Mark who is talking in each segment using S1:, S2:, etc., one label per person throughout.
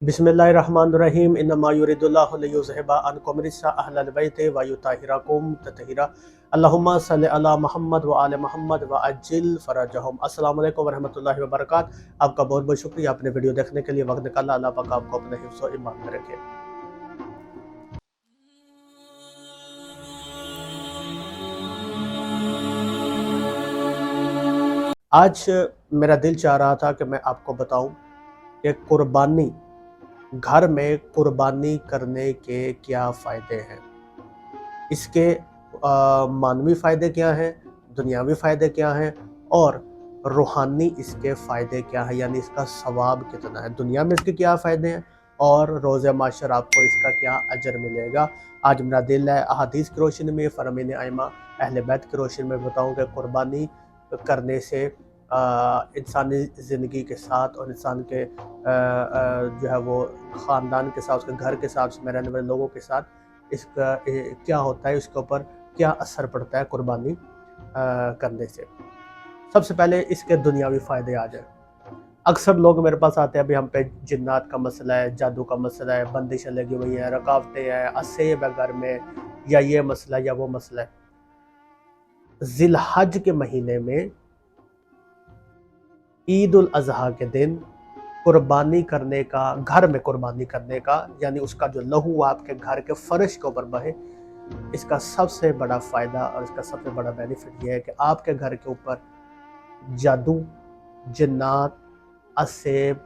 S1: बिस्मिल्लाहिर्रहमानिर्रहीम इन्नमा युरिदुल्लाहु लियुज़हिबा अन्कुम रिज्सा अहलल बैति व युताहिरकुम तत्हीरा अल्लाहुम्मा सल्लि अला मुहम्मद व आले मुहम्मद व अज्जिल फरजहुम। अस्सलामु अलैकुम व रहमतुल्लाहि व बरकात। आपका बहुत बहुत शुक्रिया अपने वीडियो देखने के लिए वक्त निकाला। अल्लाह पाक आपको अपने हिफ्ज़ व ईमान में रखे। आज मेरा दिल चाह रहा था कि मैं आपको बताऊं कि कुर्बानी, घर में कुर्बानी करने के क्या फ़ायदे हैं, इसके मानवी फ़ायदे क्या हैं, दुनियावी फ़ायदे क्या हैं और रूहानी इसके फ़ायदे क्या हैं, यानी इसका सवाब कितना है, दुनिया में इसके क्या फ़ायदे हैं और रोज़े माशर आपको इसका क्या अजर मिलेगा। आज मेरा दिल है अहादीस की रोशनी में, फ़रमीन आइमा अहले बैत की रोशनी में बताऊँ कि कुर्बानी करने से इंसानी ज़िंदगी के साथ और इंसान के जो है वो ख़ानदान के साथ, उसके घर के साथ, उसमें रहने वाले लोगों के साथ इसका क्या होता है, इसके ऊपर क्या असर पड़ता है कुर्बानी करने से। सबसे पहले इसके दुनियावी फ़ायदे आ जाए। अक्सर लोग मेरे पास आते हैं, अभी हम पे जिन्नात का मसला है, जादू का मसला है, बंदिशें लगी हुई हैं, रुकावटें हैं, असेब है घर में, या ये मसला या वो मसला है। ज़िलहज के महीने में ईद उल अज़हा के दिन कुर्बानी करने का, घर में कुर्बानी करने का, यानी उसका जो लहू आपके घर के फर्श के ऊपर बहे, इसका सबसे बड़ा फ़ायदा और इसका सबसे बड़ा बेनिफिट ये है कि आपके घर के ऊपर जादू, जिन्नात, असेब,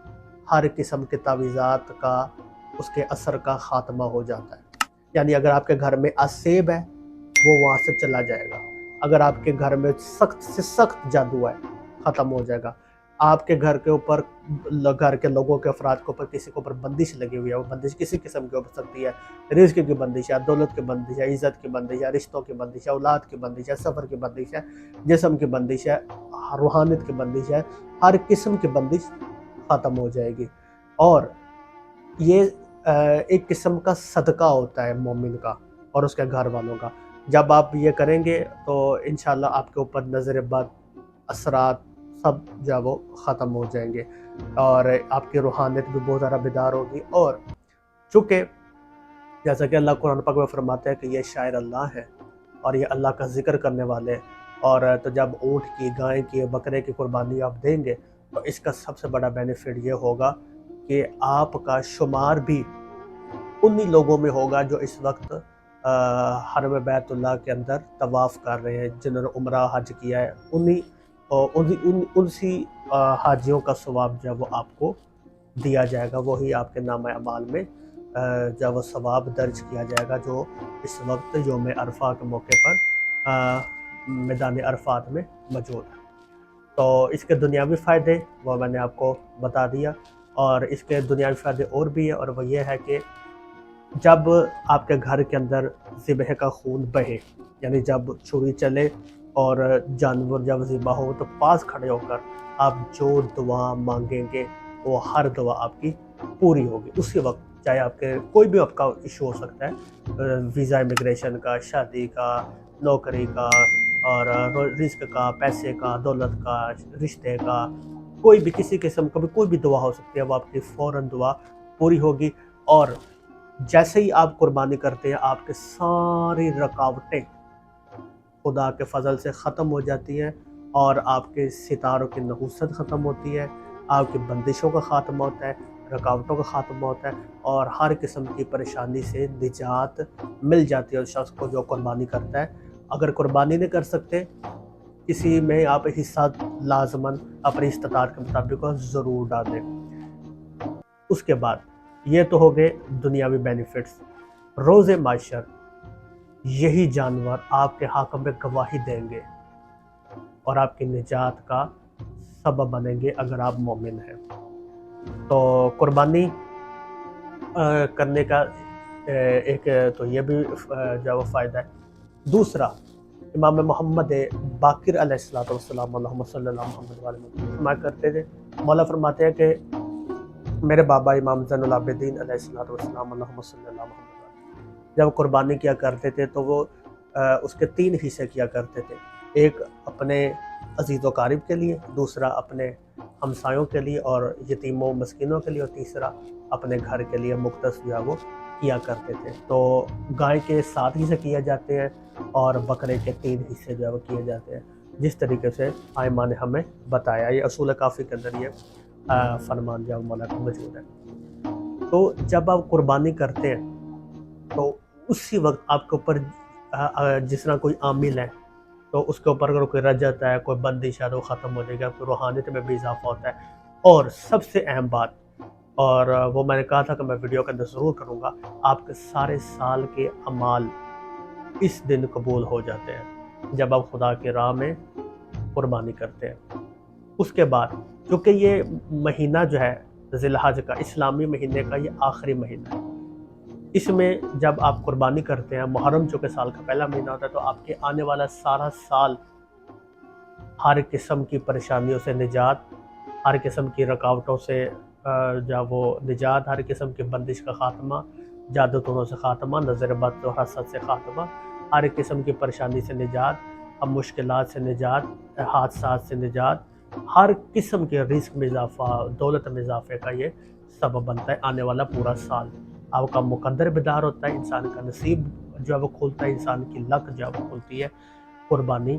S1: हर किस्म के तावीज़ात का, उसके असर का ख़ात्मा हो जाता है। यानी अगर आपके घर में असेब है वो वहाँ से चला जाएगा। अगर आपके घर में सख्त से सख्त जादू है, ख़त्म हो जाएगा। आपके घर के ऊपर, घर के लोगों के अफराद के ऊपर किसी के ऊपर बंदिश लगी हुई है, वो बंदिश किसी किस्म की हो सकती है, रिज़्क की बंदिश है, दौलत की बंदिश है, इज़्ज़त की बंदिश है, रिश्तों की बंदिश है, औलाद की बंदिश है, सफ़र की बंदिश है, जिस्म की बंदिश है, रूहानियत की बंदिश है, हर किस्म की बंदिश ख़त्म हो जाएगी। और ये एक किस्म का सदका होता है मोमिन का और उसके घर वालों का। जब आप ये करेंगे तो इंशाल्लाह आपके ऊपर नज़र बद, असरात सब जो है वो ख़त्म हो जाएंगे और आपकी रूहानियत भी बहुत ज़्यादा बेदार होगी। और चूँकि जैसा कि अल्लाह कुरान पाक में फरमाता है कि ये शायर अल्लाह है और ये अल्लाह का ज़िक्र करने वाले हैं, और तो जब ऊँट की, गाय की, बकरे की कुर्बानी आप देंगे तो इसका सबसे बड़ा बेनिफिट ये होगा कि आपका शुमार भी उन्हीं लोगों में होगा जो इस वक्त हरम बैतुल्लाह के अंदर तवाफ़ कर रहे हैं, जिन्होंने उम्रा हज किया है, उनसी हाजियों का सवाब जो है वो आपको दिया जाएगा। वही आपके नामा अमाल में जो है वो सवाब दर्ज किया जाएगा, जो इस वक्त यौम अरफा के मौके पर मैदान अरफात में मौजूद है। तो इसके दुनियावी फ़ायदे वो मैंने आपको बता दिया, और इसके दुनियावी फ़ायदे और भी है, और वो ये है कि जब आपके घर के अंदर ज़िबह का खून बहे, यानी जब छुरी चले और जानवर जब ज़िबा हो, तो पास खड़े होकर आप जो दुआ मांगेंगे वो हर दुआ आपकी पूरी होगी उसी वक्त। चाहे आपके कोई भी आपका इशू हो सकता है, वीज़ा, इमिग्रेशन का, शादी का, नौकरी का, और रिस्क का, पैसे का, दौलत का, रिश्ते का, कोई भी किसी किस्म का भी कोई भी दुआ हो सकती है, वो आपकी फ़ौरन दुआ पूरी होगी। और जैसे ही आप कुर्बानी करते हैं, आपके सारी रुकावटें खुदा के फजल से ख़त्म हो जाती हैं और आपके सितारों की नहूसत ख़त्म होती है, आपकी बंदिशों का ख़ात्मा होता है, रुकावटों का ख़ात्मा होता है, और हर किस्म की परेशानी से निजात मिल जाती है उस शख्स को जो कुर्बानी करता है। अगर कुर्बानी नहीं कर सकते, किसी में आप हिस्सा लाजमन अपनी इस्तिताअत के मुताबिक ज़रूर डालें। उसके बाद ये तो हो गए दुनियावी बेनिफिट्स। रोज़े माशर यही जानवर आपके हक़ में गवाही देंगे और आपकी निजात का सबब बनेंगे अगर आप मोमिन हैं। तो कुर्बानी करने का एक तो ये भी जो वो फ़ायदा है। दूसरा, इमाम मोहम्मद बाक़िर अलैहिस्सलाम अल्लाहुम्मा सल्ली अला मुहम्मद व आले मुहम्मद फरमाया करते थे, मौला फरमाते हैं कि मेरे बाबा इमाम ज़ैनुल आबिदीन अलैहिस्सलाम अल्लाहुम्मा सल्ली अला मुहम्मद जब कुर्बानी किया करते थे तो वो उसके 3 हिस्से किया करते थे। एक अपने अज़ीज़ व क़ारिब के लिए, दूसरा अपने हमसायों के लिए और यतीमों मस्कीनों के लिए, और तीसरा اپنے گھر کے لیے مختص جو ہے وہ کیا کرتے تھے. تو گائے کے 7 حصے کیے جاتے ہیں اور بکرے کے 3 حصے جو ہے وہ کیے جاتے ہیں، جس طریقے سے آئمہ نے ہمیں بتایا. یہ اصول کافی کے اندر یہ فرمان جو مولا کا موجود ہے. تو جب آپ قربانی کرتے ہیں تو اسی وقت آپ کے اوپر جس طرح کوئی عامل ہے تو اس کے اوپر اگر کوئی رجت ہے، کوئی بندش ہے تو وہ ختم ہو جائے گا، کوئی روحانیت میں بھی اضافہ ہوتا ہے. اور سب سے اہم بات، اور وہ میں نے کہا تھا کہ میں ویڈیو کے اندر ضرور کروں گا، آپ کے سارے سال کے اعمال اس دن قبول ہو جاتے ہیں جب آپ خدا کی راہ میں قربانی کرتے ہیں. اس کے بعد کیونکہ یہ مہینہ جو ہے ذی الحج کا، اسلامی مہینے کا یہ آخری مہینہ ہے، اس میں جب آپ قربانی کرتے ہیں، محرم چونکہ سال کا پہلا مہینہ ہوتا ہے، تو آپ کے آنے والا سارا سال ہر قسم کی پریشانیوں سے نجات، ہر قسم کی رکاوٹوں سے وہ نجات، ہر قسم کی بندش کا خاتمہ، جادو ٹوڑوں سے خاتمہ، نظر بد و حسد سے خاتمہ، ہر قسم کی پریشانی سے نجات، مشکلات سے نجات، حادثات سے نجات، ہر قسم کے رزق میں اضافہ، دولت میں اضافے کا یہ سبب بنتا ہے آنے والا پورا سال. آپ کا مقدر بیدار ہوتا ہے، انسان کا نصیب جو ہے وہ کھلتا ہے، انسان کی لک جو ہے وہ کھلتی ہے قربانی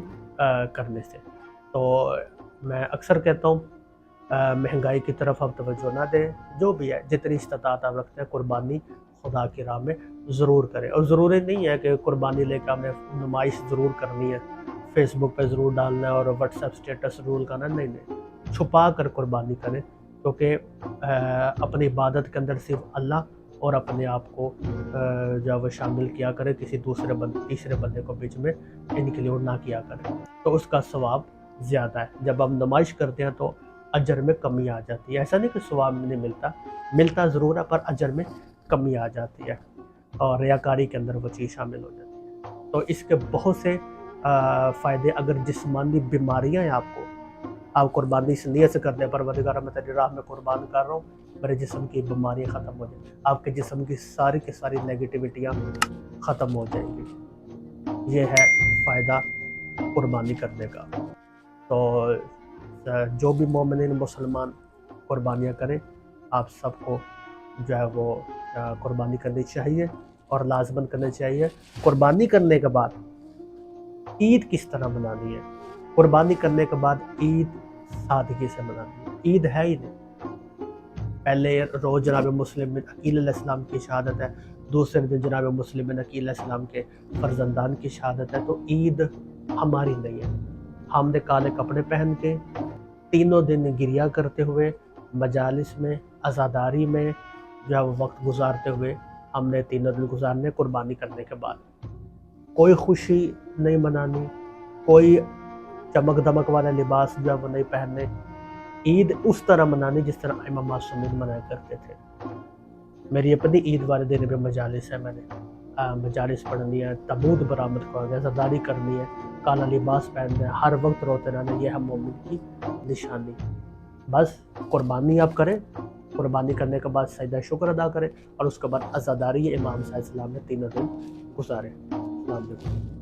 S1: کرنے سے. تو میں اکثر کہتا ہوں مہنگائی کی طرف آپ توجہ نہ دیں، جو بھی ہے جتنی استطاعت آپ رکھتے ہیں قربانی خدا کی راہ میں ضرور کریں. اور ضروری نہیں ہے کہ قربانی لے کے ہمیں نمائش ضرور کرنی ہے، فیس بک پہ ضرور ڈالنا ہے اور واٹس ایپ اسٹیٹس ضرور کرنا ہے. نہیں، چھپا کر قربانی کریں، کیونکہ اپنی عبادت کے اندر صرف اللہ اور اپنے آپ کو جو وہ شامل کیا کرے، کسی تیسرے بندے کو بیچ میں انکلیوڈ نہ کیا کرے، تو اس کا ثواب زیادہ ہے. جب ہم نمائش کرتے ہیں تو اجر میں کمی آ جاتی ہے. ایسا نہیں کہ ثواب نہیں ملتا ضرور ہے، پر اجر میں کمی آ جاتی ہے اور ریاکاری کے اندر وہ چیز شامل ہو جاتی ہے. تو اس کے بہت سے فائدے. اگر جسمانی بیماریاں ہیں آپ قربانی اس نیت سے کرتے ہیں، پروردگار میں تیری راہ میں قربان کر رہا ہوں، میرے جسم کی بیماریاں ختم ہو جائیں، آپ کے جسم کی ساری نیگیٹیوٹیاں ختم ہو جائیں گی. یہ ہے فائدہ قربانی کرنے کا. تو جو بھی مومنین مسلمان قربانیاں کریں، آپ سب کو جو ہے وہ قربانی کرنی چاہیے اور لازماً کرنی چاہیے. قربانی کرنے کے بعد عید کس طرح منانی ہے؟ قربانی کرنے کے بعد عید سادگی سے منانی ہے. عید ہے ہی نہیں. پہلے روز جناب مسلم بن عقیل علیہ السلام کی شہادت ہے، دوسرے دن جناب مسلم بن عقیل علیہ السلام کے فرزندان کی شہادت ہے. تو عید ہماری نہیں ہے. ہم نے کالے کپڑے پہن کے 3 دن گریا کرتے ہوئے مجالس میں عزاداری میں جو ہے وہ وقت گزارتے ہوئے ہم نے 3 دن گزارنے قربانی کرنے کے بعد. کوئی خوشی نہیں منانی، کوئی چمک دمک والا لباس جو ہے وہ نہیں پہننے. عید اس طرح منانی جس طرح امام معصومین منایا کرتے تھے. میری اپنی عید والے دن بھی مجالس ہے، میں نے مجالس پڑھنی ہے، تابوت برآمد کرنا ہے، عزاداری کرنی ہے، کالا لباس پہننا ہے، ہر وقت روتے رہنا. یہ ہے مومن کی نشانی. بس قربانی آپ کریں، قربانی کرنے کے بعد سجدہ شکر ادا کریں اور اس کے بعد عزاداری امام صلی اللہ علیہ وسلم نے 3 دن گزارے. السلام علیکم.